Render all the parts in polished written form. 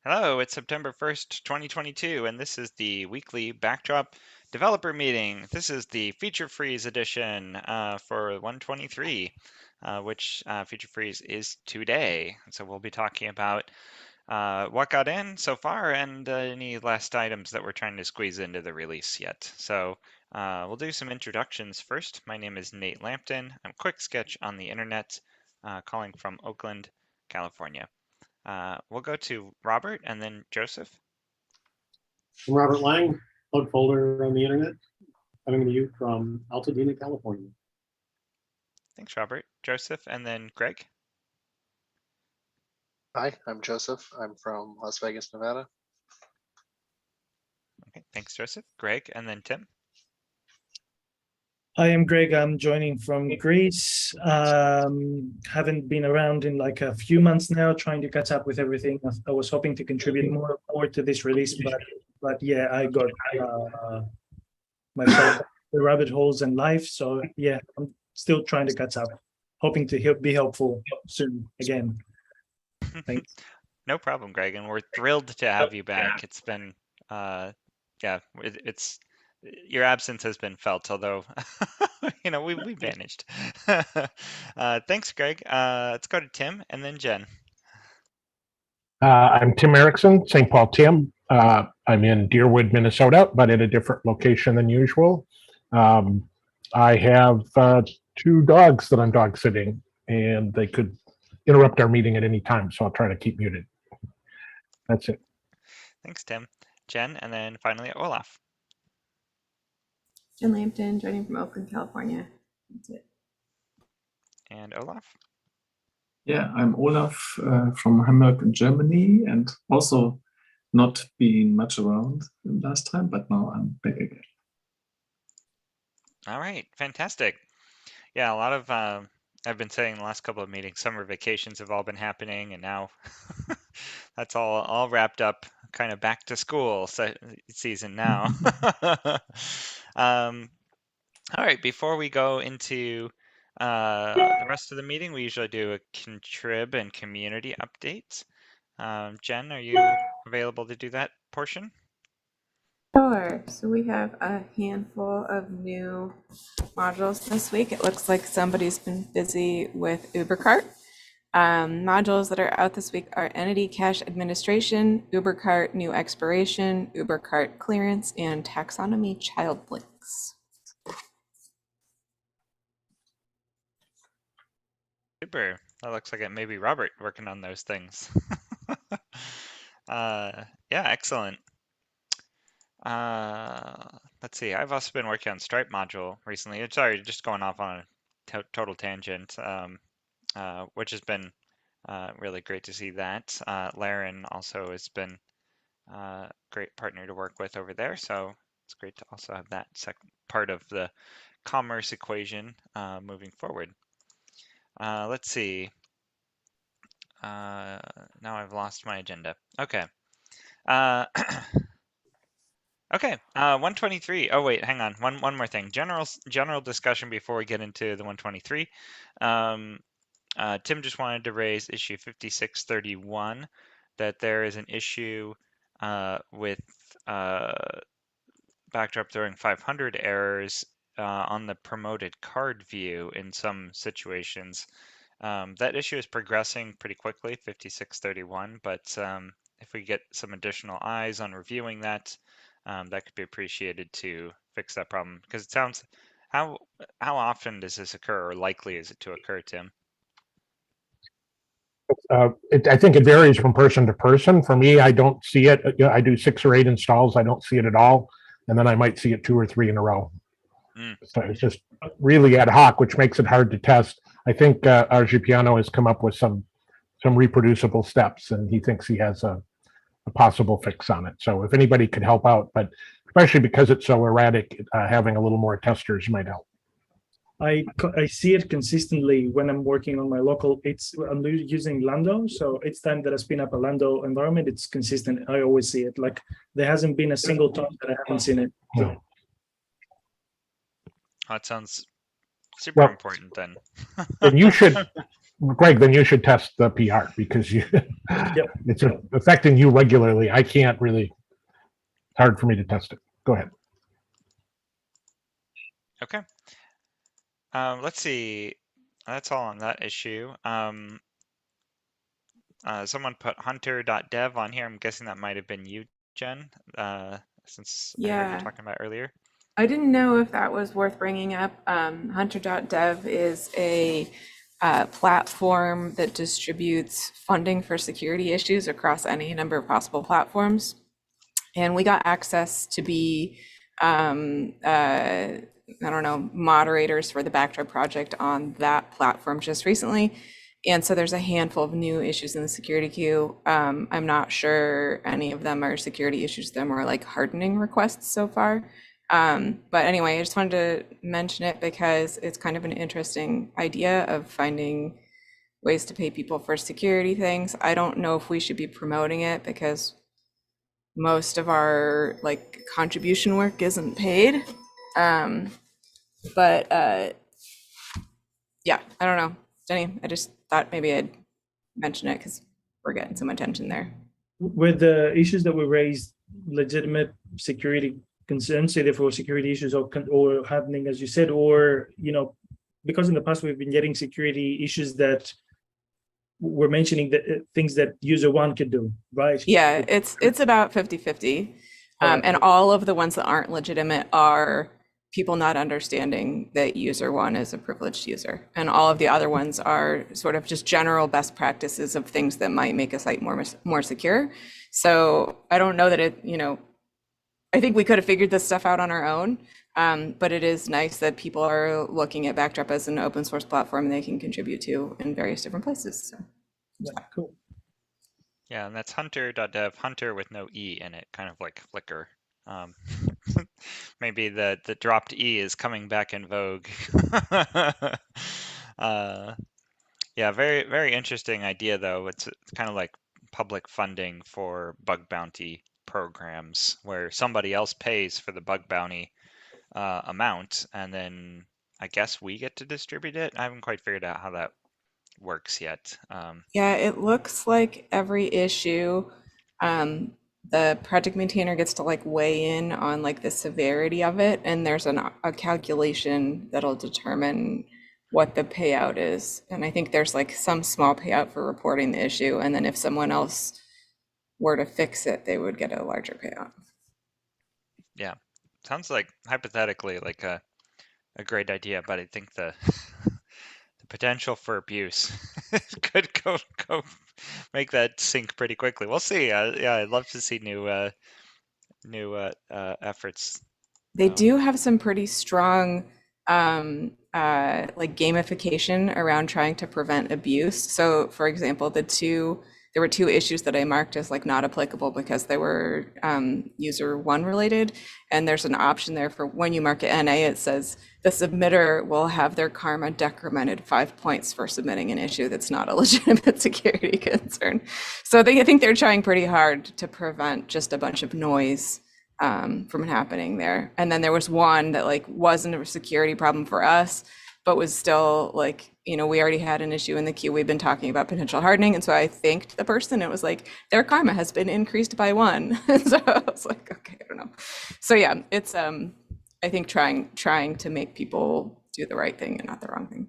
Hello, it's September 1st, 2022, and this is the weekly Backdrop developer meeting. This is the Feature Freeze edition for 123, which Feature Freeze is today. So we'll be talking about what got in so far and any last items that we're trying to squeeze into the release yet. So we'll do some introductions first. My name is Nate Lampton. I'm Quick Sketch on the internet, calling from Oakland, California. We'll go to Robert and then Joseph. I'm Robert Lang, plug folder on the internet, coming to you from Altadena, California. Thanks, Robert. Joseph and then Greg. Hi, I'm Joseph. I'm from Las Vegas, Nevada. Okay, thanks, Joseph. Greg and then Tim. Hi, I'm Greg. I'm joining from Greece. Haven't been around in like a few months now, trying to catch up with everything. I was hoping to contribute more to this release, but yeah, I got myself the rabbit holes in life. So yeah, I'm still trying to catch up. Hoping to be helpful soon again. Thanks. No problem, Greg, and we're thrilled to have you back. It's been, it's your absence has been felt, although we managed. Thanks, Greg. Let's go to Tim and then Jen. I'm Tim Erickson, St. Paul Tim. I'm in Deerwood, Minnesota, but at a different location than usual. I have 2 dogs that I'm dog sitting, and they could interrupt our meeting at any time, so I'll try to keep muted. That's it. Thanks, Tim. Jen, and then finally Olaf. Jen Lampton, joining from Oakland, California. That's it. And Olaf. Yeah, I'm Olaf from Hamburg in Germany, and also not being much around last time, but now I'm back again. All right, fantastic. Yeah, a lot of I've been saying the last couple of meetings, summer vacations have all been happening, and now that's all wrapped up, kind of back to school season now. All right, before we go into the rest of the meeting, we usually do a contrib and community update. Jen, are you available to do that portion? Sure. So we have a handful of new modules this week. It looks like somebody's been busy with UberCart. Modules that are out this week are Entity Cache Administration, UberCart New Expiration, UberCart Clearance, and Taxonomy Child Links. Super. That looks like it may be Robert working on those things. Yeah, excellent. Let's see. I've also been working on Stripe module recently. Sorry, just going off on a total tangent, which has been really great to see that. Laren also has been a great partner to work with over there, so it's great to also have that second part of the commerce equation moving forward. Let's see. Now I've lost my agenda. Okay. Okay, 123. Oh wait, hang on. One more thing. General discussion before we get into the 123. Tim just wanted to raise issue 5631, that there is an issue with Backdrop throwing 500 errors on the promoted card view in some situations. That issue is progressing pretty quickly, 5631, but if we get some additional eyes on reviewing that, that could be appreciated to fix that problem, because it sounds, how often does this occur, or likely is it to occur, Tim? I think it varies from person to person. For me, I don't see it. I do 6 or 8 installs. I don't see it at all, and then I might see it 2 or 3 in a row. So it's just really ad hoc, which makes it hard to test. I think Argipiano has come up with some reproducible steps, and he thinks he has a possible fix on it. So if anybody could help out, but especially because it's so erratic, having a little more testers might help. I see it consistently when I'm working on my local. I'm using Lando, so each time that I spin up a Lando environment, it's consistent. I always see it. Like there hasn't been a single time that I haven't seen it. So. That sounds super important then. And you should Greg, then you should test the PR because you, it's affecting you regularly. I can't really, it's hard for me to test it. Go ahead. Okay. Let's see. That's all on that issue. Someone put hunter.dev on here. I'm guessing that might have been you, Jen, since I heard you Yeah. talking about earlier. I didn't know if that was worth bringing up. HunterDev is a platform that distributes funding for security issues across any number of possible platforms. And we got access to be, I don't know, moderators for the Backdrop project on that platform just recently. And so there's a handful of new issues in the security queue. I'm not sure any of them are security issues, they're more like hardening requests so far. But anyway, I just wanted to mention it because it's kind of an interesting idea of finding ways to pay people for security things. I don't know if we should be promoting it because most of our like contribution work isn't paid. But yeah, I don't know. Jenny, I just thought maybe I'd mention it because we're getting some attention there. With the issues that we raised, legitimate security concerns, either for security issues or happening, as you said, or, you know, because in the past we've been getting security issues that we're mentioning that things that user one could do, right? Yeah, it's about 50-50. And all of the ones that aren't legitimate are people not understanding that user one is a privileged user. And all of the other ones are sort of just general best practices of things that might make a site more secure. So I don't know that it, you know, I think we could have figured this stuff out on our own, but it is nice that people are looking at Backdrop as an open source platform they can contribute to in various different places. So. Yeah, cool. Yeah, and that's hunter.dev, hunter with no E in it, kind of like Flickr. Maybe the dropped E is coming back in vogue. Yeah, very, very interesting idea, though. It's kind of like public funding for bug bounty programs where somebody else pays for the bug bounty amount, and then I guess we get to distribute it. I haven't quite figured out how that works yet. Yeah, it looks like every issue, the project maintainer gets to like weigh in on like the severity of it, and there's a calculation that'll determine what the payout is. And I think there's like some small payout for reporting the issue, and then if someone else were to fix it, they would get a larger payout. Yeah, sounds like hypothetically like a great idea, but I think the potential for abuse could go make that sink pretty quickly. We'll see. Yeah, I'd love to see new efforts. They do have some pretty strong like gamification around trying to prevent abuse. So for example, there were two issues that I marked as like not applicable because they were user one related. And there's an option there for when you mark it NA, it says the submitter will have their karma decremented 5 points for submitting an issue that's not a legitimate security concern. So I think they're trying pretty hard to prevent just a bunch of noise from happening there. And then there was one that like wasn't a security problem for us, but was still like, you know, we already had an issue in the queue. We've been talking about potential hardening. And so I thanked the person. It was like, their karma has been increased by 1. So I was like, okay, I don't know. So yeah, it's, I think trying to make people do the right thing and not the wrong thing.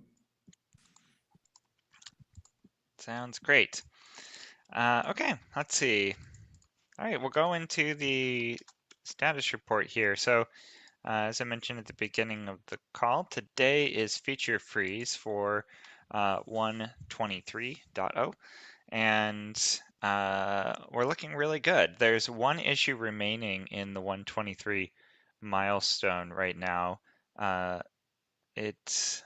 Sounds great. Okay, let's see. All right, we'll go into the status report here. So as I mentioned at the beginning of the call, today is feature freeze for 1.23.0, and we're looking really good. There's one issue remaining in the 1.23 milestone right now. It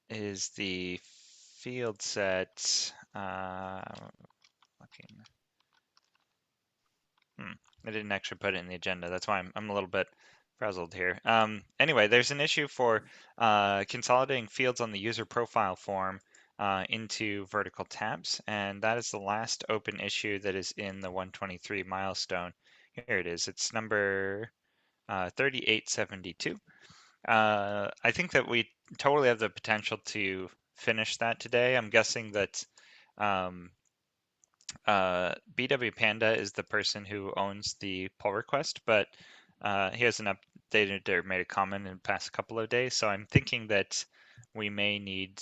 is the field set. Looking. I didn't actually put it in the agenda. That's why I'm a little bit frazzled here. Anyway, there's an issue for consolidating fields on the user profile form into vertical tabs, and that is the last open issue that is in the 1.23 milestone. Here it is. It's number 3872. I think that we totally have the potential to finish that today. I'm guessing that BW Panda is the person who owns the pull request, but he hasn't updated or made a comment in the past couple of days. So I'm thinking that we may need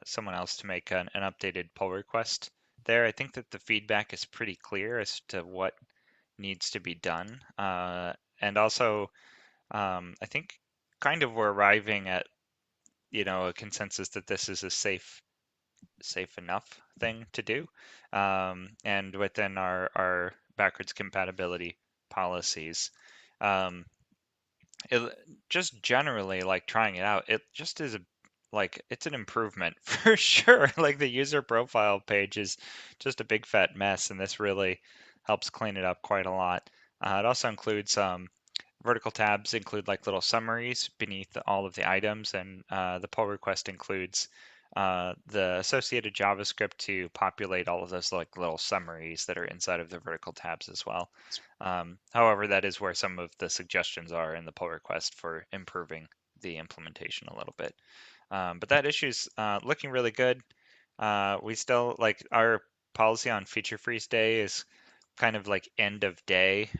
someone else to make an updated pull request there. I think that the feedback is pretty clear as to what needs to be done. And also, I think kind of we're arriving at, a consensus that this is a safe enough thing to do, and within our backwards compatibility policies. Um, it, just generally, like trying it out, it just is it's an improvement for sure. Like the user profile page is just a big fat mess, and this really helps clean it up quite a lot. It also includes vertical tabs include like little summaries beneath all of the items, and the pull request includes the associated JavaScript to populate all of those like little summaries that are inside of the vertical tabs as well. However, that is where some of the suggestions are in the pull request for improving the implementation a little bit. But that issue's looking really good. We still like our policy on feature freeze day is kind of like end of day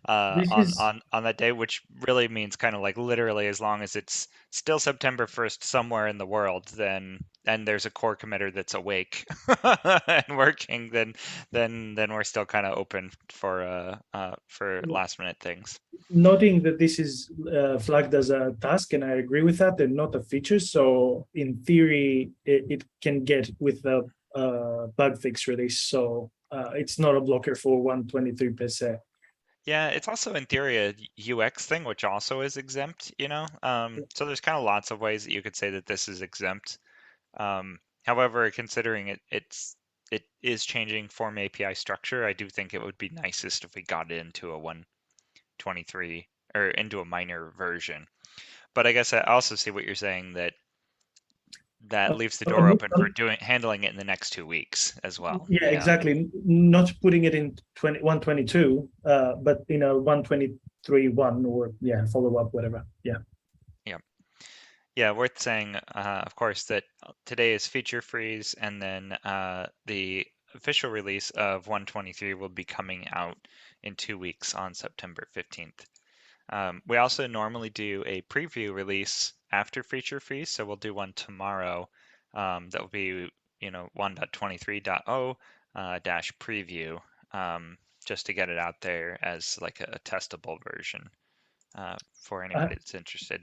This is on that day, which really means kind of like literally as long as it's still September 1st somewhere in the world, then and there's a core committer that's awake and working, then we're still kind of open for last minute things. noting that this is flagged as a task, and I agree with that. They're not a feature, so in theory, it can get with the bug fix release. So it's not a blocker for 123 per se. Yeah, it's also in theory a UX thing, which also is exempt, So there's kind of lots of ways that you could say that this is exempt. However, considering it is changing form API structure, I do think it would be nicest if we got it into a 123 or into a minor version. But I guess I also see what you're saying, that leaves the door open for handling it in the next 2 weeks as well. Yeah, exactly. Not putting it in 122, but 123.1 or follow up, whatever. Yeah, worth saying, of course, that today is feature freeze, and then the official release of 123 will be coming out in 2 weeks on September 15th. We also normally do a preview release after feature freeze, so we'll do one tomorrow. That will be 1.23.0 dash preview, just to get it out there as like a testable version for anybody that's interested.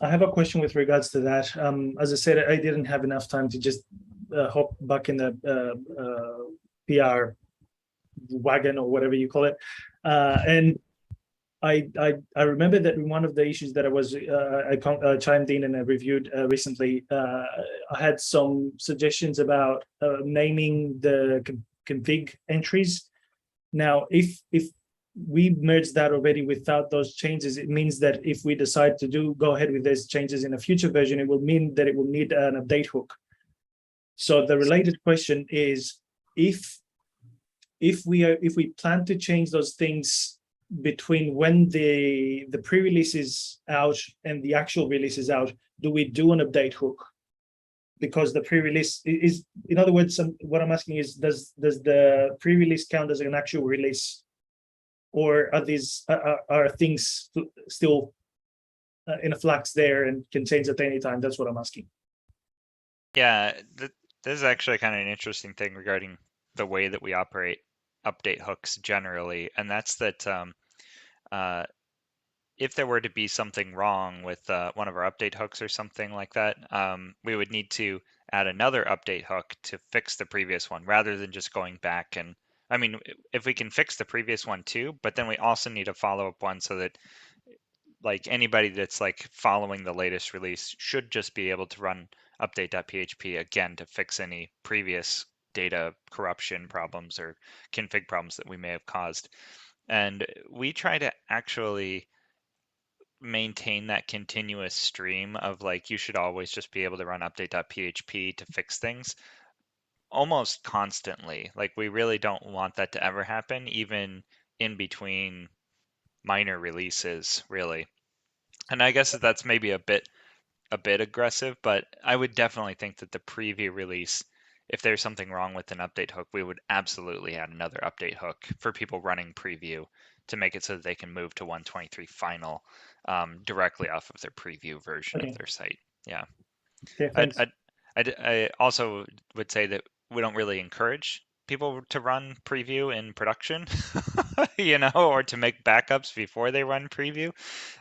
I have a question with regards to that. As I said, I didn't have enough time to just hop back in the PR wagon or whatever you call it, and I remember that one of the issues that I chimed in and I reviewed recently, I had some suggestions about naming the config entries. Now, if we merged that already without those changes, it means that if we decide to go ahead with those changes in a future version, it will mean that it will need an update hook. So the related question is, if we plan to change those things between when the pre-release is out and the actual release is out, do we do an update hook? Because the pre-release is, in other words, what I'm asking is, does the pre-release count as an actual release, or are things still in a flux there and can change at any time? That's what I'm asking. Yeah, this is actually kind of an interesting thing regarding the way that we operate update hooks generally, and that's that if there were to be something wrong with one of our update hooks or something like that, we would need to add another update hook to fix the previous one, rather than just going back. And I mean, if we can fix the previous one too, but then we also need a follow-up one so that like anybody that's like following the latest release should just be able to run update.php again to fix any previous data corruption problems or config problems that we may have caused. And we try to actually maintain that continuous stream of like, you should always just be able to run update.php to fix things almost constantly. Like, we really don't want that to ever happen, even in between minor releases, really. And I guess that's maybe a bit a bit aggressive, but I would definitely think that the preview release, if there's something wrong with an update hook, we would absolutely add another update hook for people running preview to make it so that they can move to 123 final directly off of their preview version Okay. of their site. Yeah. Okay, I, thanks. I also would say that we don't really encourage people to run preview in production, or to make backups before they run preview.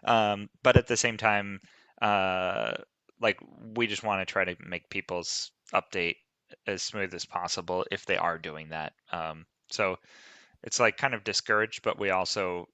But at the same time, like we just want to try to make people's update as smooth as possible if they are doing that. So it's like kind of discouraged, but we also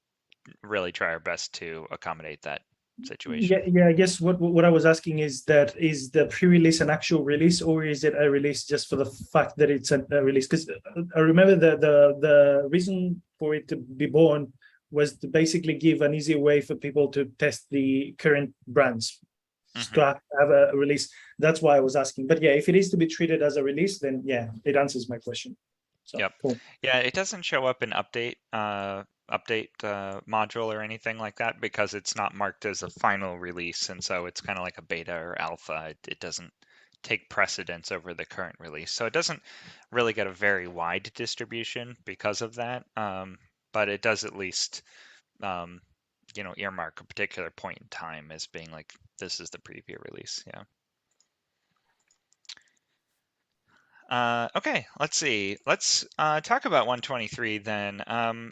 really try our best to accommodate that situation. Yeah. I guess what I was asking is the pre-release an actual release, or is it a release just for the fact that it's a release? Because I remember the reason for it to be born was to basically give an easy way for people to test the current brands. Mhm. To have a release. That's why I was asking. But yeah, if it is to be treated as a release, then yeah, it answers my question. So Yep. cool. Yeah, it doesn't show up in update module or anything like that because it's not marked as a final release, and so it's kind of like a beta or alpha. It doesn't take precedence over the current release, so it doesn't really get a very wide distribution because of that. But it does at least earmark a particular point in time as being like this is the preview release. Yeah. Okay, let's see. Let's talk about 123 then.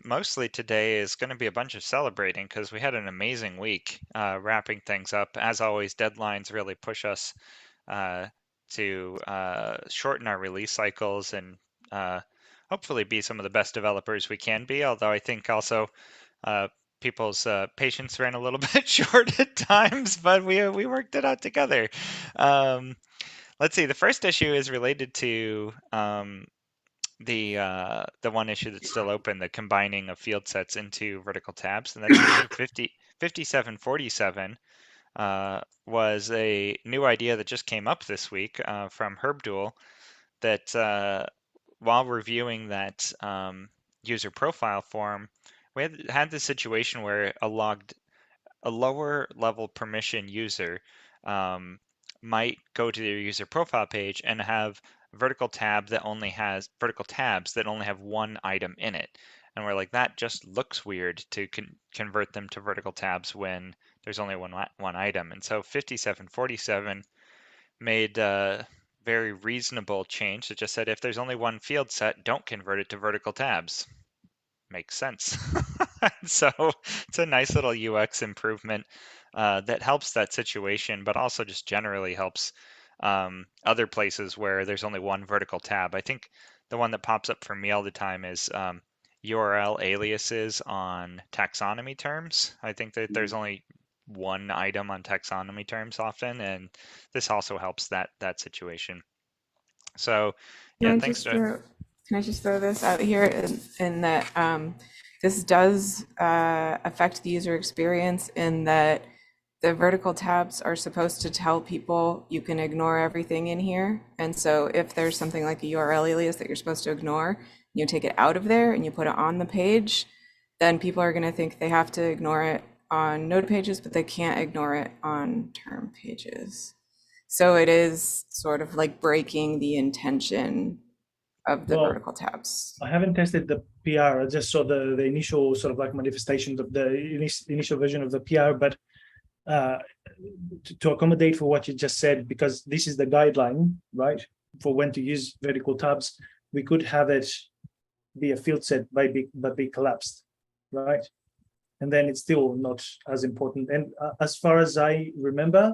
Mostly today is going to be a bunch of celebrating because we had an amazing week wrapping things up. As always, deadlines really push us to shorten our release cycles and hopefully be some of the best developers we can be. Although I think also people's patience ran a little bit short at times, but we worked it out together. Let's see. The first issue is related to the one issue that's still open, the combining of field sets into vertical tabs, and that's issue 5747. Was a new idea that just came up this week from HerбDuel that while reviewing that user profile form, we had this situation where a lower level permission user might go to their user profile page and have vertical tabs that only have one item in it. And we're like, that just looks weird to convert them to vertical tabs when there's only one item. And so 5747 made a very reasonable change that just said if there's only one field set, don't convert it to vertical tabs. Makes sense. So it's a nice little UX improvement that helps that situation, but also just generally helps other places where there's only one vertical tab. I think the one that pops up for me all the time is URL aliases on taxonomy terms. I think that there's only one item on taxonomy terms often, and this also helps that situation. So yeah, thanks to Can I just throw this out here in that this does affect the user experience in that the vertical tabs are supposed to tell people you can ignore everything in here. And so if there's something like a URL alias that you're supposed to ignore, you take it out of there and you put it on the page, then people are going to think they have to ignore it on node pages, but they can't ignore it on term pages. So it is sort of like breaking the intention of the vertical tabs. I haven't tested the PR. I just saw the initial sort of like manifestations of the initial version of the PR, but to accommodate for what you just said, because this is the guideline, right, for when to use vertical tabs, we could have it be a field set but be collapsed, right? And then it's still not as important. And as far as I remember,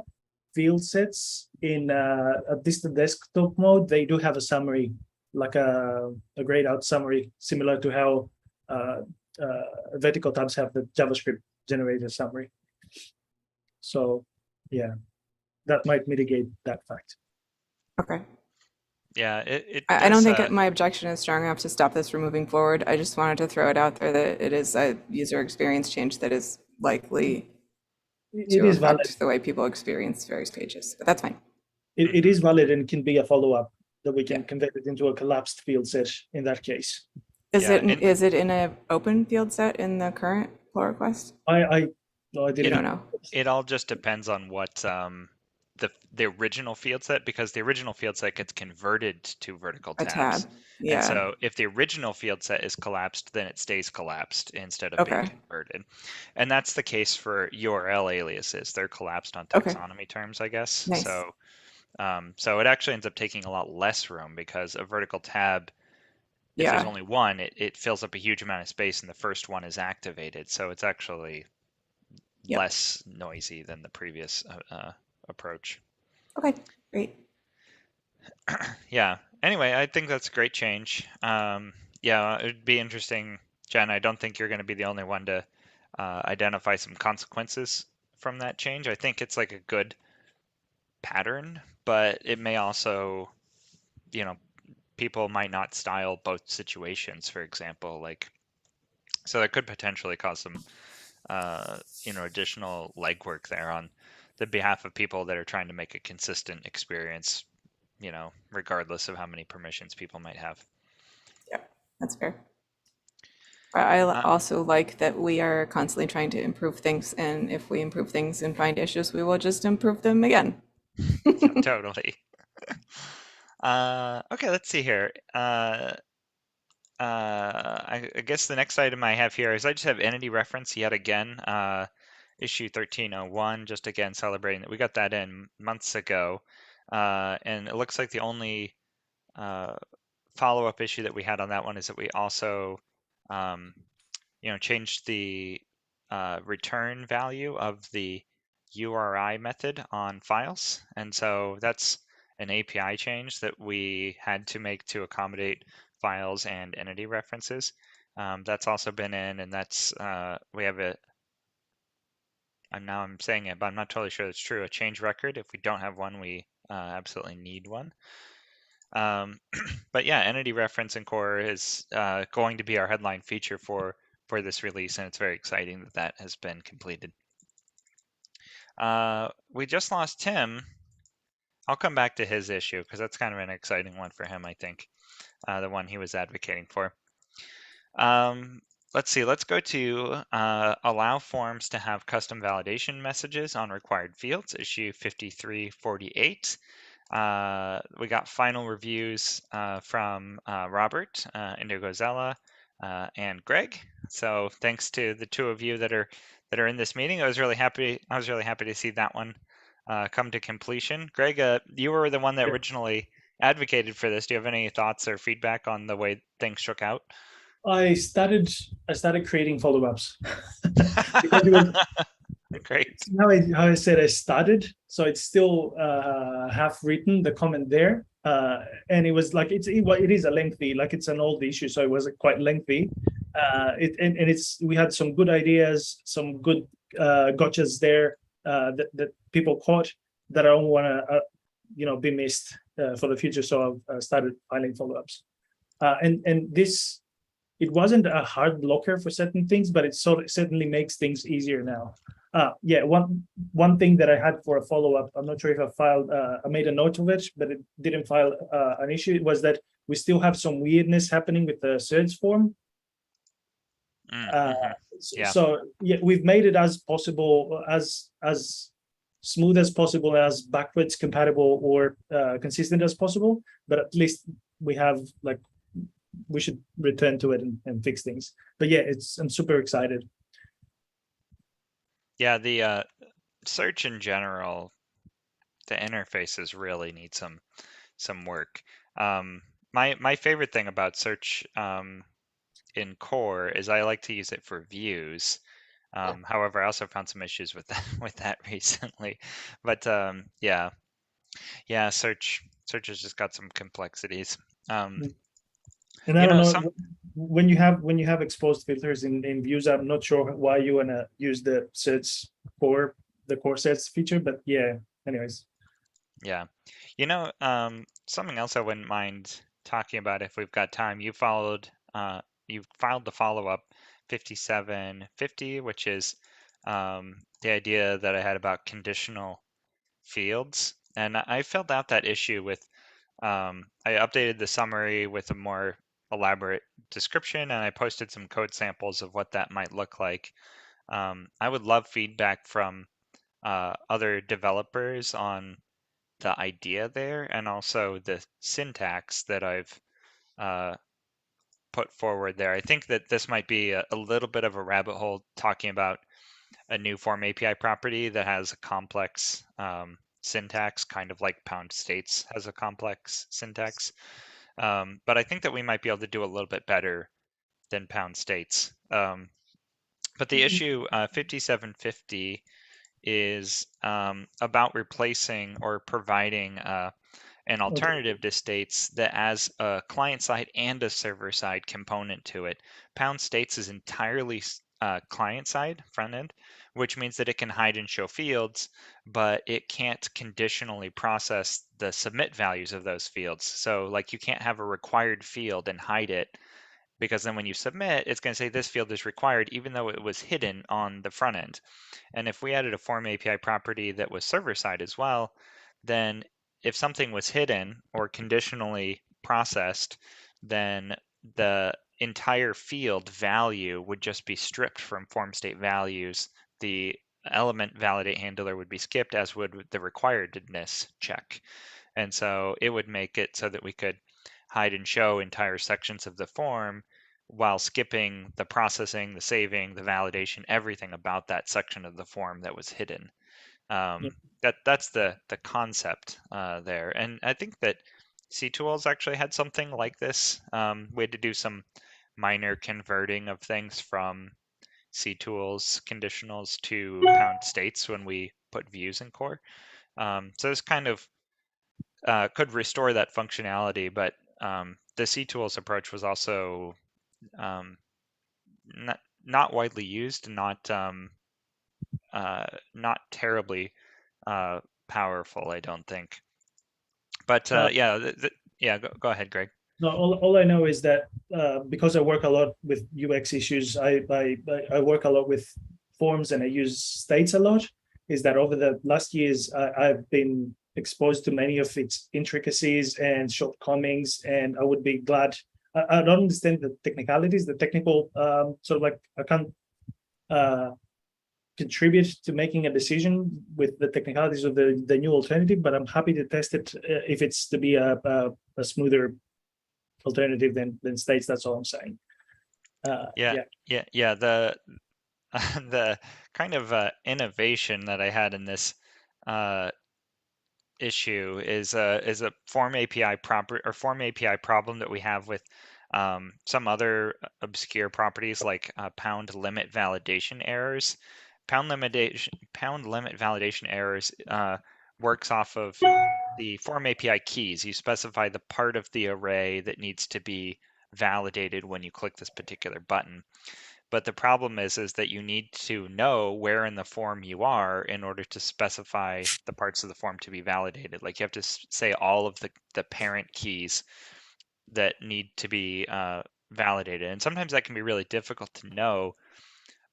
field sets in at least the desktop mode, they do have a summary, like a grayed out summary, similar to how vertical tabs have the JavaScript generated summary. So yeah, that might mitigate that fact. Okay. Yeah, it I don't think my objection is strong enough to stop this from moving forward. I just wanted to throw it out there that it is a user experience change that is likely to affect valid. The way people experience various pages, but that's fine. It is valid and can be a follow-up that we can convert it into a collapsed field set in that case. Is it in an open field set in the current pull request? I don't know. It all just depends on what the original field set, because the original field set gets converted to vertical A tabs. tab. Yeah. And so if the original field set is collapsed, then it stays collapsed instead of being Okay. converted. And that's the case for URL aliases. They're collapsed on Okay. taxonomy terms, I guess. Nice. So so it actually ends up taking a lot less room, because a vertical tab, if there's Yeah. only one, it fills up a huge amount of space, and the first one is activated. So it's actually Yep. less noisy than the previous approach. Okay. Great. Yeah. Anyway, I think that's a great change. Yeah, it'd be interesting, Jen. I don't think you're going to be the only one to identify some consequences from that change. I think it's like a good pattern, but it may also, you know, people might not style both situations, for example. Like, so that could potentially cause some, you know, additional legwork there on the behalf of people that are trying to make a consistent experience, you know, regardless of how many permissions people might have. Yeah, that's fair. I Uh, also like that we are constantly trying to improve things, and if we improve things and find issues, we will just improve them again. Totally. Okay, let's see here. I guess the next item I have here is I just have entity reference yet again. Issue 1301, just again celebrating that we got that in months ago. And it looks like the only follow-up issue that we had on that one is that we also you know, changed the return value of the URI method on files. And so that's an API change that we had to make to accommodate files and entity references. That's also been in, and that's, we have a, I'm saying it, but I'm not totally sure it's true, a change record. If we don't have one, we absolutely need one. But yeah, entity reference in core is going to be our headline feature for this release, and it's very exciting that that has been completed. We just lost Tim. I'll come back to his issue because that's kind of an exciting one for him, I think, the one he was advocating for. Let's see, let's go to allow forms to have custom validation messages on required fields, issue 5348. We got final reviews from Robert, Indigo Zella, and Greg. So thanks to the two of you that are in this meeting. I was really happy to see that one come to completion. Greg, you were the one that originally advocated for this. Do you have any thoughts or feedback on the way things shook out? I started creating follow-ups. Great. How I said I started, so it's still half written, the comment there, and it was like it is a lengthy, like it's an old issue, so it was quite lengthy. We had some good ideas, some good gotchas there that people caught that I don't want to be missed for the future. So I've started filing follow-ups, and this. It wasn't a hard blocker for certain things, but it certainly makes things easier now. Yeah, one thing that I had for a follow-up, I'm not sure if I made a note of it, but it didn't file an issue. It was that we still have some weirdness happening with the search form. Yeah. So yeah, we've made it as possible, as smooth as possible, as backwards compatible or consistent as possible. But at least we have we should return to it and fix things. But yeah, I'm super excited. Yeah, the search in general, the interfaces really need some work. My favorite thing about search in core is I like to use it for views. However, I also found some issues with that recently. But yeah, search has just got some complexities. And I don't know, when you have exposed filters in views, I'm not sure why you want to use the sets for the core sets feature, but yeah, anyways. Yeah. Something else I wouldn't mind talking about if we've got time. You filed the follow-up 5750, which is the idea that I had about conditional fields. And I filled out that issue with, I updated the summary with a more elaborate description, and I posted some code samples of what that might look like. I would love feedback from other developers on the idea there and also the syntax that I've put forward there. I think that this might be a little bit of a rabbit hole talking about a new form API property that has a complex syntax, kind of like pound states has a complex syntax. But I think that we might be able to do a little bit better than pound states. But the issue 5750 is about replacing or providing an alternative to states that has a client side and a server side component to it. Pound states is entirely client side front end, which means that it can hide and show fields, but it can't conditionally process the submit values of those fields. So like you can't have a required field and hide it, because then when you submit, it's going to say this field is required, even though it was hidden on the front end. And if we added a form API property that was server side as well, then if something was hidden or conditionally processed, then the entire field value would just be stripped from form state values. The element validate handler would be skipped, as would the requiredness check. And so it would make it so that we could hide and show entire sections of the form while skipping the processing, the saving, the validation, everything about that section of the form that was hidden. That's the concept there. And I think that CTools actually had something like this. We had to do some minor converting of things from CTools conditionals to pound states when we put views in core. So this kind of could restore that functionality, but the CTools approach was also not widely used, not terribly powerful, I don't think. But yeah, go ahead, Greg. No, all I know is that because I work a lot with UX issues, I work a lot with forms and I use states a lot. Is that over the last years I've been exposed to many of its intricacies and shortcomings, and I would be glad. I don't understand the technicalities, the technical sort of like I can't contribute to making a decision with the technicalities of the new alternative, but I'm happy to test it if it's to be a smoother alternative than states. That's all I'm saying. Yeah. The kind of innovation that I had in this issue is a form API problem that we have with some other obscure properties like pound limit validation errors. Pound limit validation errors works off of the form API keys. You specify the part of the array that needs to be validated when you click this particular button. But the problem is that you need to know where in the form you are in order to specify the parts of the form to be validated. Like you have to say all of the parent keys that need to be validated. And sometimes that can be really difficult to know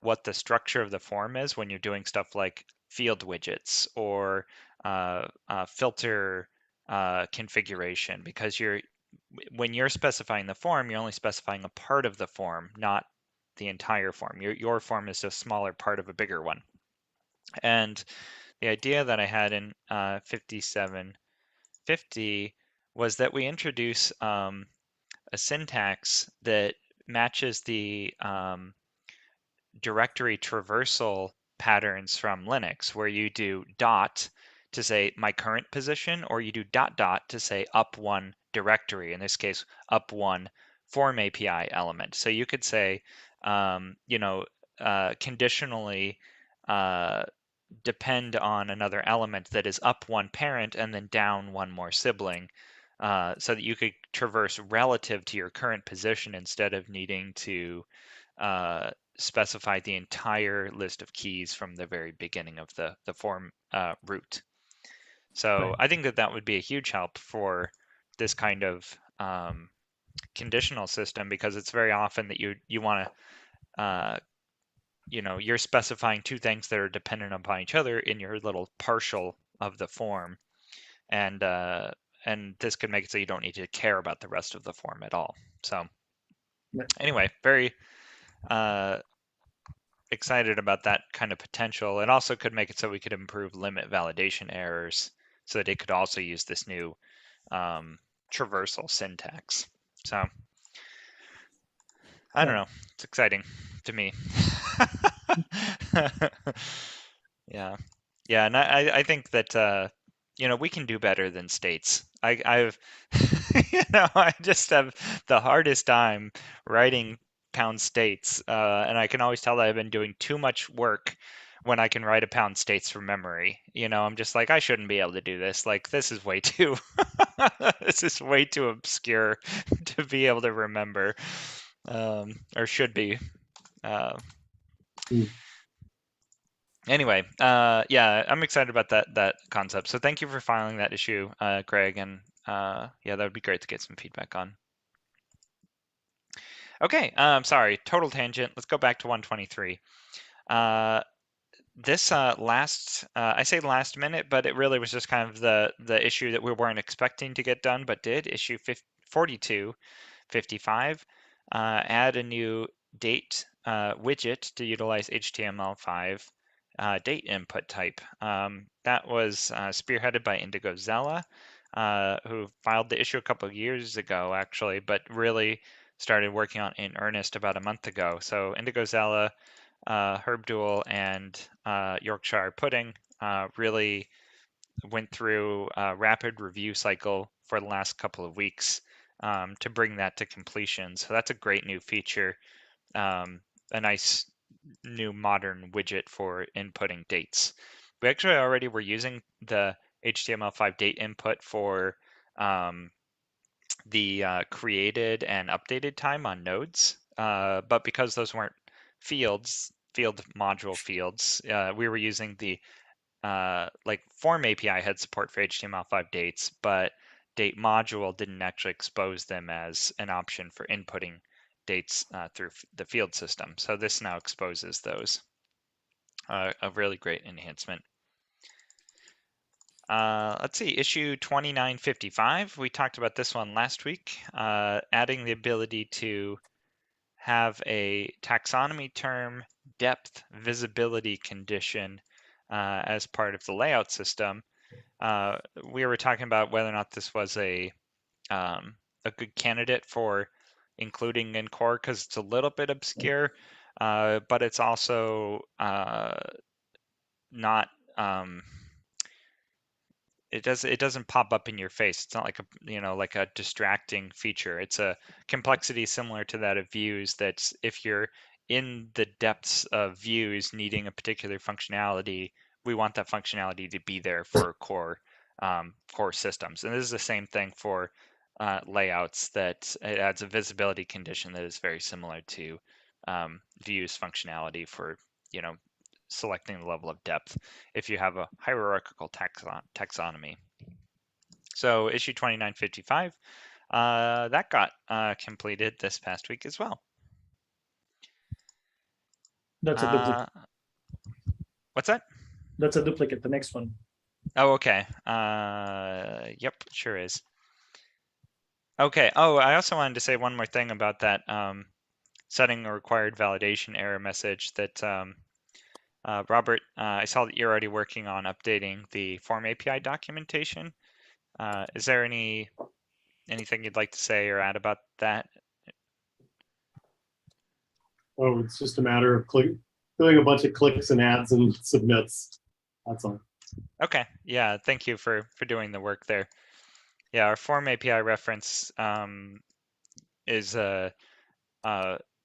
what the structure of the form is when you're doing stuff like field widgets or filter configuration, because when you're specifying the form, you're only specifying a part of the form, not the entire form. Your form is a smaller part of a bigger one. And the idea that I had in 5750 was that we introduce a syntax that matches the directory traversal patterns from Linux, where you do dot to say my current position, or you do dot dot to say up one directory, in this case up one form API element. So you could say conditionally depend on another element that is up one parent and then down one more sibling, so that you could traverse relative to your current position instead of needing to specify the entire list of keys from the very beginning of the form root. So Right. I think that would be a huge help for this kind of conditional system, because it's very often that you want to you're specifying two things that are dependent upon each other in your little partial of the form, and this could make it so you don't need to care about the rest of the form at all. So anyway, very excited about that kind of potential. It also could make it so we could improve limit validation errors so that it could also use this new traversal syntax. So I don't know. It's exciting to me. Yeah. Yeah, and I think that we can do better than states. I've I just have the hardest time writing pound states, and I can always tell that I've been doing too much work when I can write a pound states from memory. I'm just like, I shouldn't be able to do this. Like, this is way too this is way too obscure to be able to remember, or should be. Anyway, yeah, I'm excited about that concept. So thank you for filing that issue, Greg, and yeah, that would be great to get some feedback on. Okay, sorry, total tangent. Let's go back to 123. This I say last minute, but it really was just kind of the issue that we weren't expecting to get done, but did. Issue 4255, add a new date widget to utilize HTML5 date input type. That was spearheaded by Indigo Zella, who filed the issue a couple of years ago, actually, but really started working on it in earnest about a month ago. So Indigo Zella, Herb Duel, and Yorkshire Pudding really went through a rapid review cycle for the last couple of weeks to bring that to completion. So that's a great new feature, a nice new modern widget for inputting dates. We actually already were using the HTML5 date input for the created and updated time on nodes, but because those weren't field module fields, we were using the like Form API had support for HTML5 dates, but date module didn't actually expose them as an option for inputting dates through the field system. So this now exposes those. A really great enhancement. Let's see, issue 2955. We talked about this one last week, adding the ability to have a taxonomy term depth visibility condition as part of the layout system. We were talking about whether or not this was a good candidate for including in core because it's a little bit obscure, but it's also not. It doesn't pop up in your face. It's not like like a distracting feature. It's a complexity similar to that of views. That's if you're in the depths of views needing a particular functionality, we want that functionality to be there for core systems. And this is the same thing for layouts. That it adds a visibility condition that is very similar to views functionality for selecting the level of depth if you have a hierarchical taxonomy. So issue 2955, that got completed this past week as well. That's a duplicate. What's that? That's a duplicate, the next one. Oh, okay. Yep, sure is. Okay. Oh, I also wanted to say one more thing about that setting a required validation error message that Robert, I saw that you're already working on updating the Form API documentation. Is there anything you'd like to say or add about that? Oh, it's just a matter of doing a bunch of clicks and adds and submits. That's all. Okay. Yeah. Thank you for doing the work there. Yeah, our Form API reference is a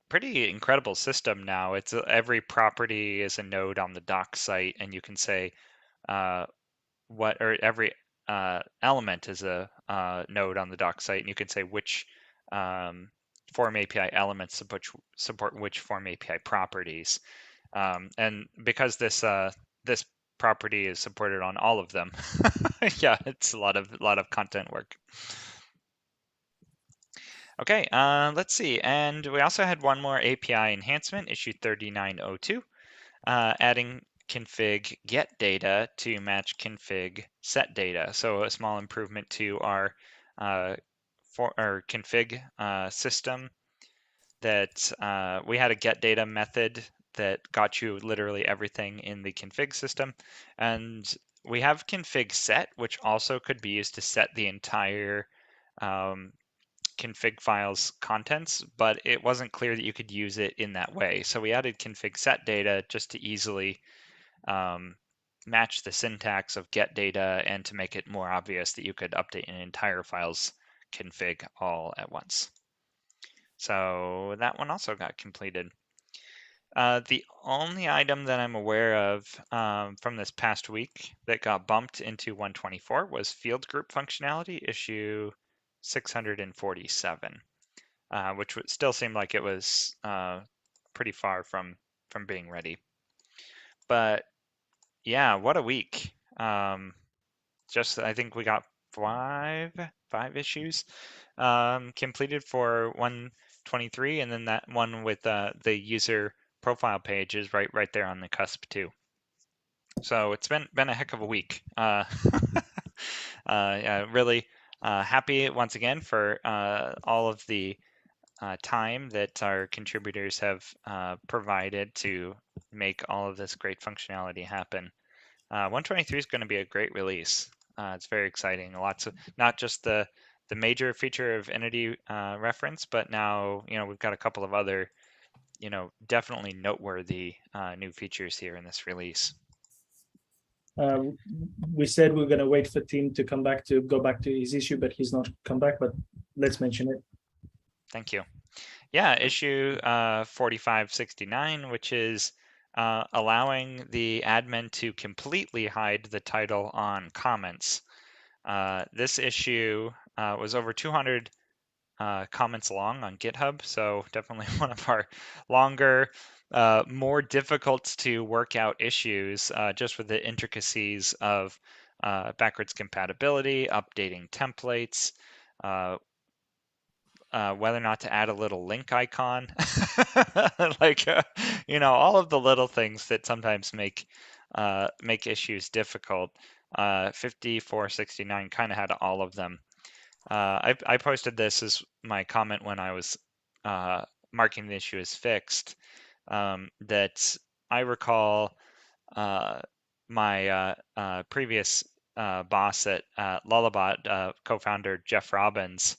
pretty incredible system now. It's every property is a node on the doc site, and you can say every element is a node on the doc site, and you can say which Form API elements support which Form API properties. And because this property is supported on all of them, yeah, it's a lot of content work. Okay, let's see. And we also had one more API enhancement, issue 3902, adding config get data to match config set data. So a small improvement to our config system that we had a get data method that got you literally everything in the config system. And we have config set, which also could be used to set the entire config file's contents, but it wasn't clear that you could use it in that way. So we added config set data just to easily match the syntax of get data and to make it more obvious that you could update an entire file's config all at once. So that one also got completed. The only item that I'm aware of from this past week that got bumped into 124 was field group functionality, issue 647, which would still seem like it was pretty far from being ready. But yeah, what a week. Just I think we got five issues completed for 123, and then that one with the user profile page is right there on the cusp too. So it's been a heck of a week. Really happy once again for all of the time that our contributors have provided to make all of this great functionality happen. 123 is going to be a great release. It's very exciting. Lots of not just the major feature of entity reference, but now we've got a couple of other definitely noteworthy new features here in this release. We said we're going to wait for Tim to go back to his issue, but he's not come back. But let's mention it. Thank you. Yeah, issue 4569, which is allowing the admin to completely hide the title on comments. This issue was over 200 comments long on GitHub, so definitely one of our longer, more difficult to work out issues, just with the intricacies of backwards compatibility, updating templates, whether or not to add a little link icon, like all of the little things that sometimes make issues difficult. 5469 kind of had all of them. I posted this as my comment when I was marking the issue as fixed, that I recall my previous boss at Lullabot, co-founder Jeff Robbins,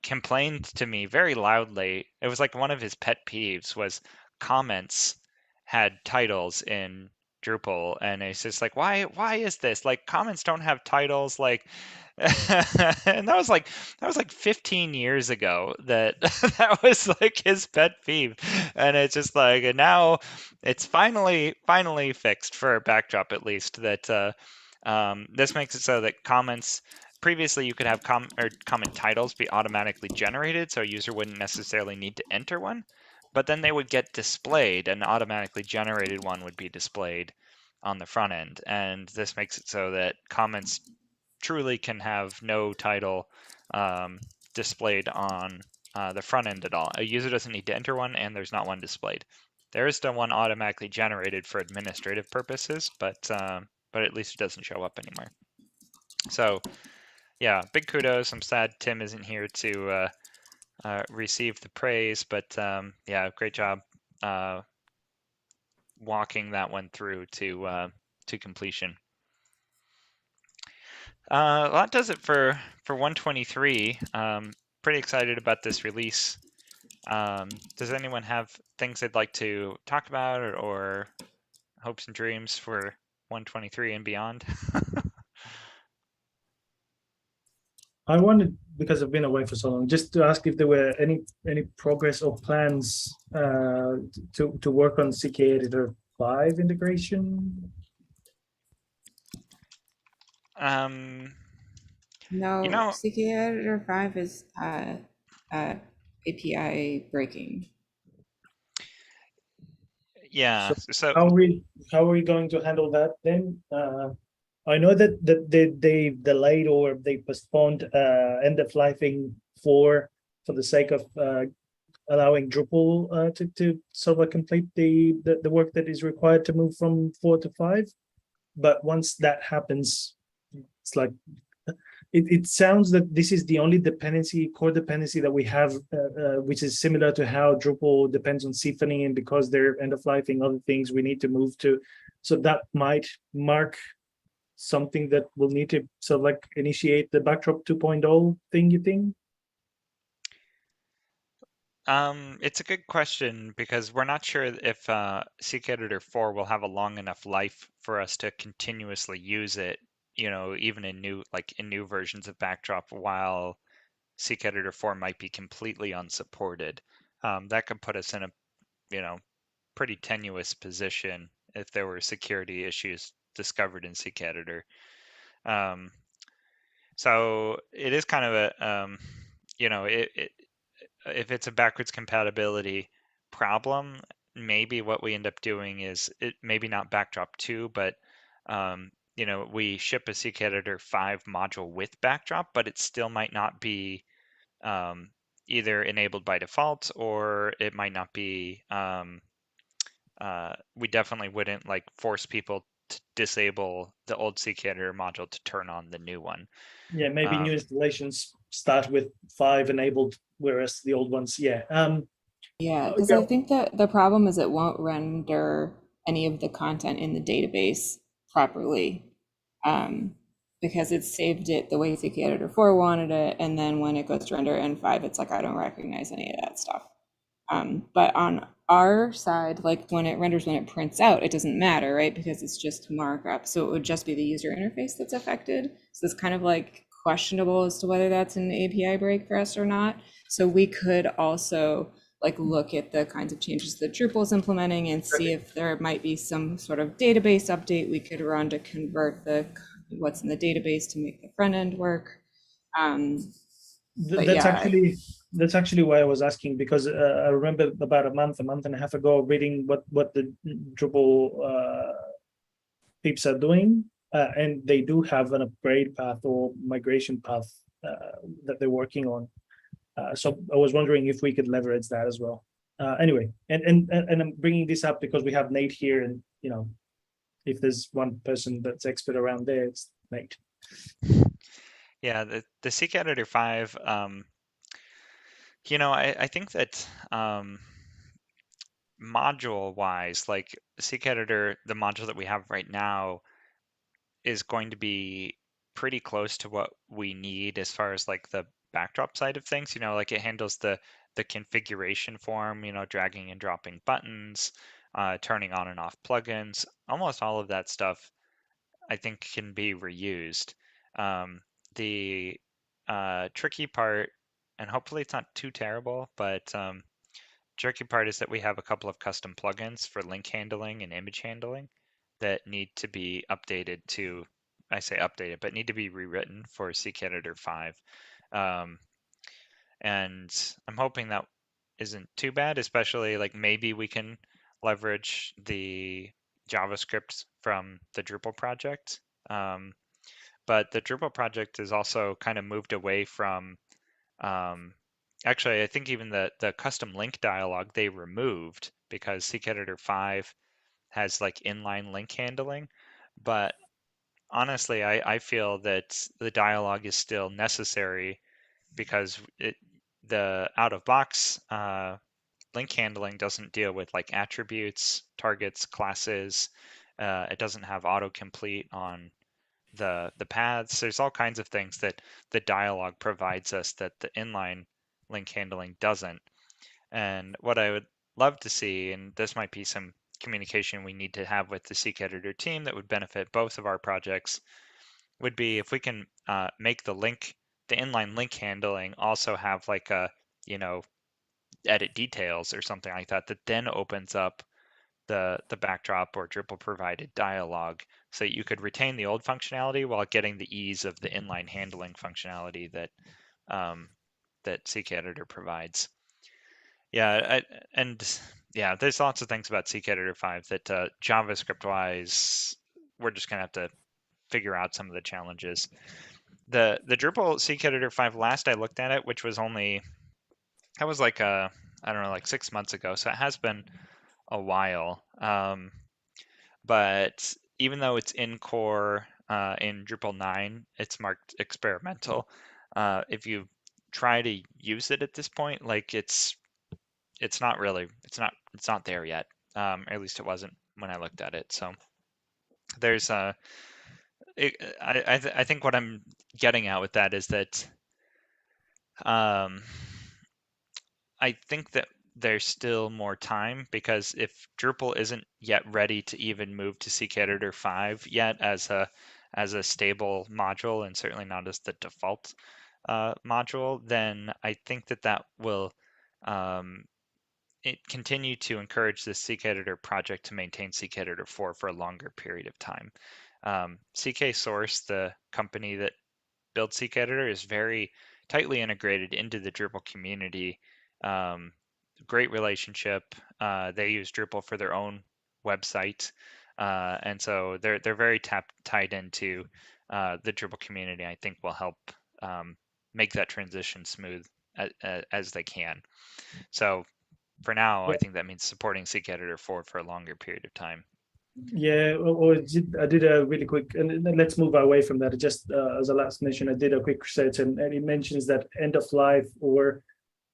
complained to me very loudly. It was like one of his pet peeves was comments had titles in Drupal, and it's just like, why is this? Like, comments don't have titles, like and that was like 15 years ago that that was like his pet peeve. And it's just like, and now it's finally fixed for Backdrop, at least, that this makes it so that comments, previously you could have comment titles be automatically generated, so a user wouldn't necessarily need to enter one, but then they would get displayed, and automatically generated one would be displayed on the front end. And this makes it so that comments truly can have no title displayed on the front end at all. A user doesn't need to enter one, and there's not one displayed. There is still one automatically generated for administrative purposes, but at least it doesn't show up anymore. So yeah, big kudos. I'm sad Tim isn't here to receive the praise, but yeah, great job walking that one through to completion. Well, that does it for 123. Pretty excited about this release. Does anyone have things they'd like to talk about, or hopes and dreams for 123 and beyond? I wanted, because I've been away for so long, just to ask if there were any progress or plans to work on CK Editor 5 integration. No, CK Editor 5 is API breaking. Yeah. So how are we going to handle that then? I know that they delayed or they postponed end of lifing 4 for the sake of allowing Drupal to sort of complete the work that is required to move from 4 to 5. But once that happens, it's like it sounds that this is the only core dependency that we have, which is similar to how Drupal depends on Symfony, and because they're end of lifing other things, we need to move to. So that might mark something that will need to sort of like initiate the backdrop 2.0 thing, you think? It's a good question because we're not sure if Seek Editor 4 will have a long enough life for us to continuously use it, even in new versions of Backdrop, while Seek Editor 4 might be completely unsupported. That could put us in a, pretty tenuous position if there were security issues discovered in Seek Editor. So it is kind of a, if it's a backwards compatibility problem, maybe what we end up doing is it maybe not Backdrop 2, but we ship a Seek Editor 5 module with Backdrop, but it still might not be either enabled by default, or it might not be. We definitely wouldn't like force people to disable the old Seek Editor module to turn on the new one. Yeah, maybe new installations start with 5 enabled, whereas the old ones, yeah. Yeah, because I think that the problem is it won't render any of the content in the database properly, because it saved it the way Seek Editor 4 wanted it, and then when it goes to render in 5, it's like, I don't recognize any of that stuff. But on our side, like when it renders, when it prints out, it doesn't matter, right? Because it's just markup. So it would just be the user interface that's affected. So it's kind of like questionable as to whether that's an API break for us or not. So we could also like look at the kinds of changes that Drupal is implementing and see if there might be some sort of database update we could run to convert what's in the database to make the front end work. That's actually why I was asking, because I remember about a month and a half ago reading what the Drupal peeps are doing, and they do have an upgrade path or migration path that they're working on. So I was wondering if we could leverage that as well. Anyway, and I'm bringing this up because we have Nate here, and if there's one person that's expert around there, it's Nate. Yeah, the Seek Editor 5, I think that module-wise, like Seek Editor, the module that we have right now, is going to be pretty close to what we need as far as like the Backdrop side of things. Like it handles the configuration form, dragging and dropping buttons, turning on and off plugins. Almost all of that stuff, I think, can be reused. The tricky part, and hopefully it's not too terrible, but tricky part is that we have a couple of custom plugins for link handling and image handling that need to be updated to, I say updated, but need to be rewritten for Seek Editor 5. And I'm hoping that isn't too bad, especially like maybe we can leverage the JavaScript from the Drupal project. But the Drupal project is also kind of moved away from, actually, I think even the custom link dialog they removed because Seek Editor 5 has like inline link handling. But honestly, I feel that the dialog is still necessary because the out-of-box link handling doesn't deal with like attributes, targets, classes. It doesn't have autocomplete on the paths. There's all kinds of things that the dialog provides us that the inline link handling doesn't. And what I would love to see, and this might be some communication we need to have with the Seek Editor team that would benefit both of our projects, would be if we can make the inline link handling also have like a, edit details or something like that, that then opens up the Backdrop or Drupal provided dialog, so you could retain the old functionality while getting the ease of the inline handling functionality that that Seek Editor provides. Yeah, there's lots of things about Seek Editor 5 that JavaScript wise, we're just gonna have to figure out some of the challenges. The Drupal Seek Editor 5, last I looked at it, which was that was like I don't know, like 6 months ago, so it has been a while. But even though it's in core in Drupal 9, it's marked experimental. If you try to use it at this point, like it's not there yet. Or at least it wasn't when I looked at it. So there's I think what I'm getting at with that is that I think that there's still more time, because if Drupal isn't yet ready to even move to CKEditor 5 yet as a stable module, and certainly not as the default module, then I think that will continue to encourage this CKEditor project to maintain CKEditor 4 for a longer period of time. CK Source, the company that builds CKEditor, is very tightly integrated into the Drupal community. Great relationship. They use Drupal for their own website, and so they're very tied into the Drupal community. I think will help make that transition smooth as they can. So for now, I think that means supporting CKEditor 4 for a longer period of time. Yeah, I did a really quick, and then let's move away from that. Just as a last mention, I did a quick research, and it mentions that end of life, or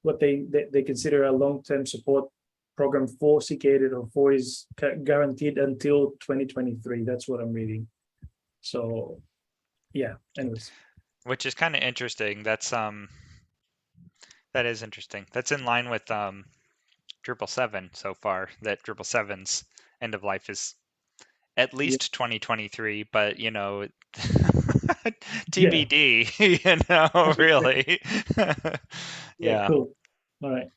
what they consider a long-term support program for CKEditor 4 is guaranteed until 2023. That's what I'm reading. So yeah, anyways. Which is kind of interesting. That is interesting. That's in line with Drupal 7 so far, that Drupal 7's end of life is at least 2023, but TBD, really. Yeah. Cool. All right.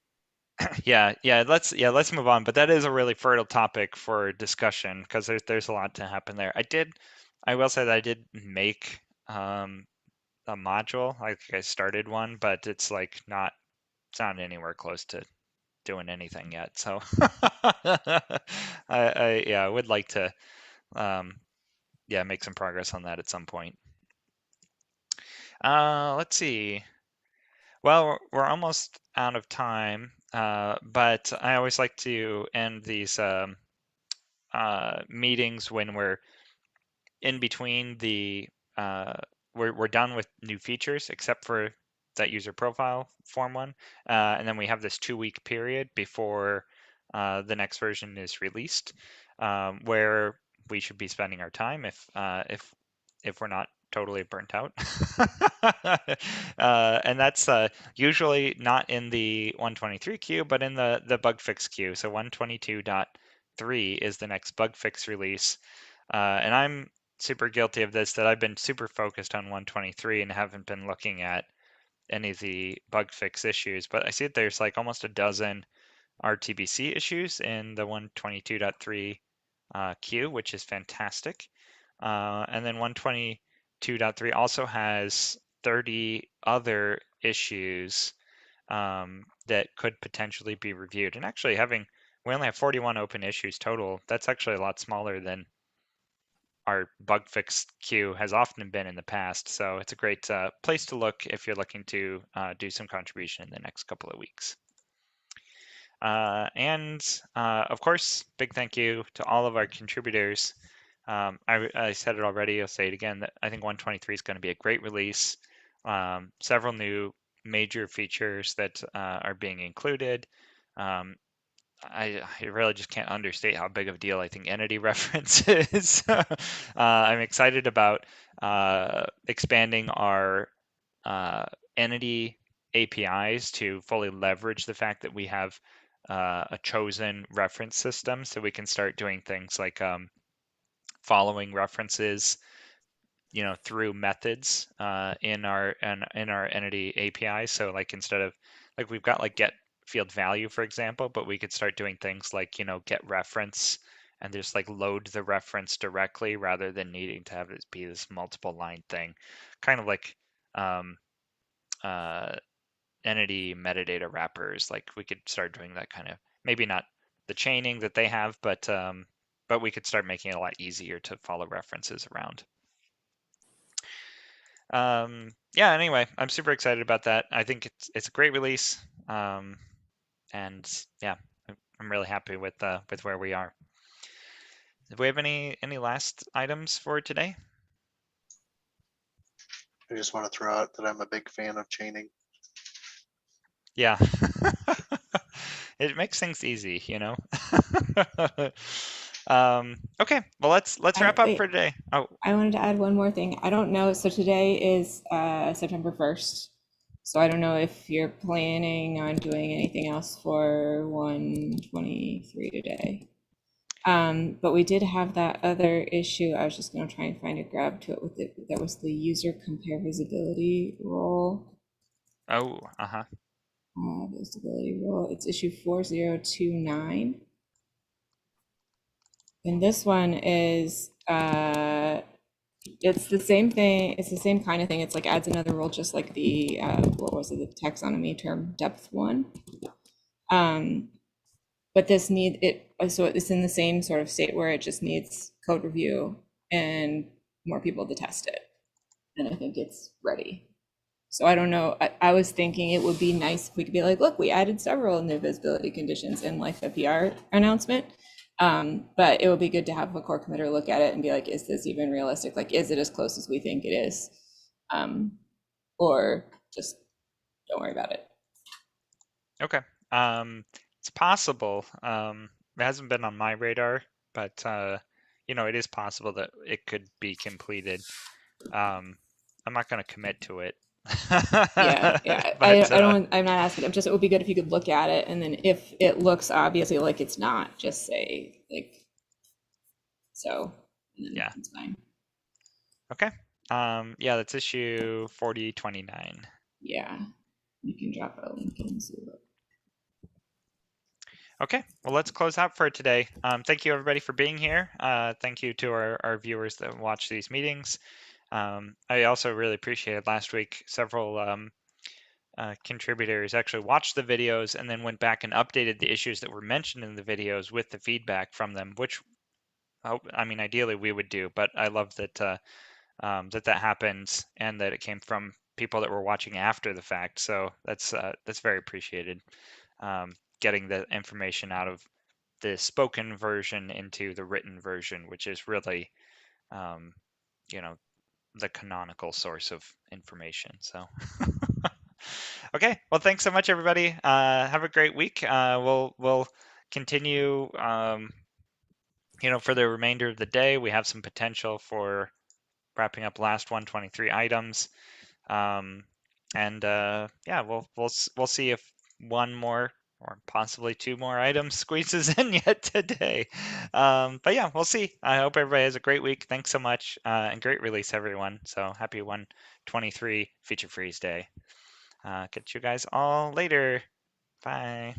Yeah, let's move on. But that is a really fertile topic for discussion, because there's a lot to happen there. I will say that I did make a module. I started one, but it's like not anywhere close to doing anything yet. So I would like to make some progress on that at some point. Let's see. Well, we're almost out of time, but I always like to end these meetings when we're in between we're done with new features, except for that user profile form one, and then we have this 2-week period before the next version is released, where we should be spending our time if we're not totally burnt out. And that's usually not in the 123 queue, but in the bug fix queue. So 122.3 is the next bug fix release, and I'm super guilty of this, that I've been super focused on 123 and haven't been looking at any of the bug fix issues. But I see that there's like almost a dozen RTBC issues in the 122.3 queue, which is fantastic. And then 122.3 also has 30 other issues that could potentially be reviewed. And actually we only have 41 open issues total. That's actually a lot smaller than our bug fix queue has often been in the past. So it's a great place to look if you're looking to do some contribution in the next couple of weeks. And of course, big thank you to all of our contributors. I said it already, I'll say it again, that I think 123 is going to be a great release. Several new major features that are being included. I really just can't understate how big of a deal I think entity reference is. I'm excited about expanding our entity APIs to fully leverage the fact that we have a chosen reference system, so we can start doing things like following references, through methods in our entity API. So like instead of like we've got like get field value, for example, but we could start doing things like, get reference and just like load the reference directly rather than needing to have it be this multiple line thing, kind of like entity metadata wrappers. Like we could start doing that kind of, maybe not the chaining that they have, but we could start making it a lot easier to follow references around. Yeah, anyway, I'm super excited about that. I think it's a great release. And yeah, I'm really happy with where we are. Do we have any last items for today? I just want to throw out that I'm a big fan of chaining. Yeah. It makes things easy, Okay, well let's wrap up wait. for today. Oh, I wanted to add one more thing. I don't know. So today is September 1st. So I don't know if you're planning on doing anything else for 123 today. But we did have that other issue. I was just going to try and find a grab to it with it. That was the user compare visibility role. oh, uh-huh. Visibility role. It's issue 4029. And this one is it's the same thing. It's the same kind of thing. It's like adds another role, just like the what was it? The taxonomy term depth one. But this need it. So it's in the same sort of state where it just needs code review and more people to test it. And I think it's ready. So I don't know. I was thinking it would be nice if we could be like, look, we added several new visibility conditions in like a PR announcement. But it would be good to have a core committer look at it and be like, is this even realistic? Like, is it as close as we think it is? Or just don't worry about it. Okay. It's possible. It hasn't been on my radar, but it is possible that it could be completed. I'm not going to commit to it. Yeah. But, I'm not asking. It would be good if you could look at it, and then if it looks obviously like it's not, just say like so. And then Yeah. it's fine. Okay. Yeah, that's issue 4029. Yeah, you can drop a link in so look. Okay, well, let's close out for today. Thank you, everybody, for being here. Thank you to our viewers that watch these meetings. I also really appreciated last week several contributors actually watched the videos and then went back and updated the issues that were mentioned in the videos with the feedback from them, which, I mean, ideally we would do, but I love that that happens and that it came from people that were watching after the fact. So that's very appreciated. Getting the information out of the spoken version into the written version, which is really, the canonical source of information. So, okay. Well, thanks so much, everybody. Have a great week. We'll continue, for the remainder of the day. We have some potential for wrapping up last 123 items. Yeah, we'll see if one more or possibly two more items squeezes in yet today. But yeah, we'll see. I hope everybody has a great week. Thanks so much, and great release, everyone. So happy 123 Feature Freeze Day. Catch you guys all later. Bye.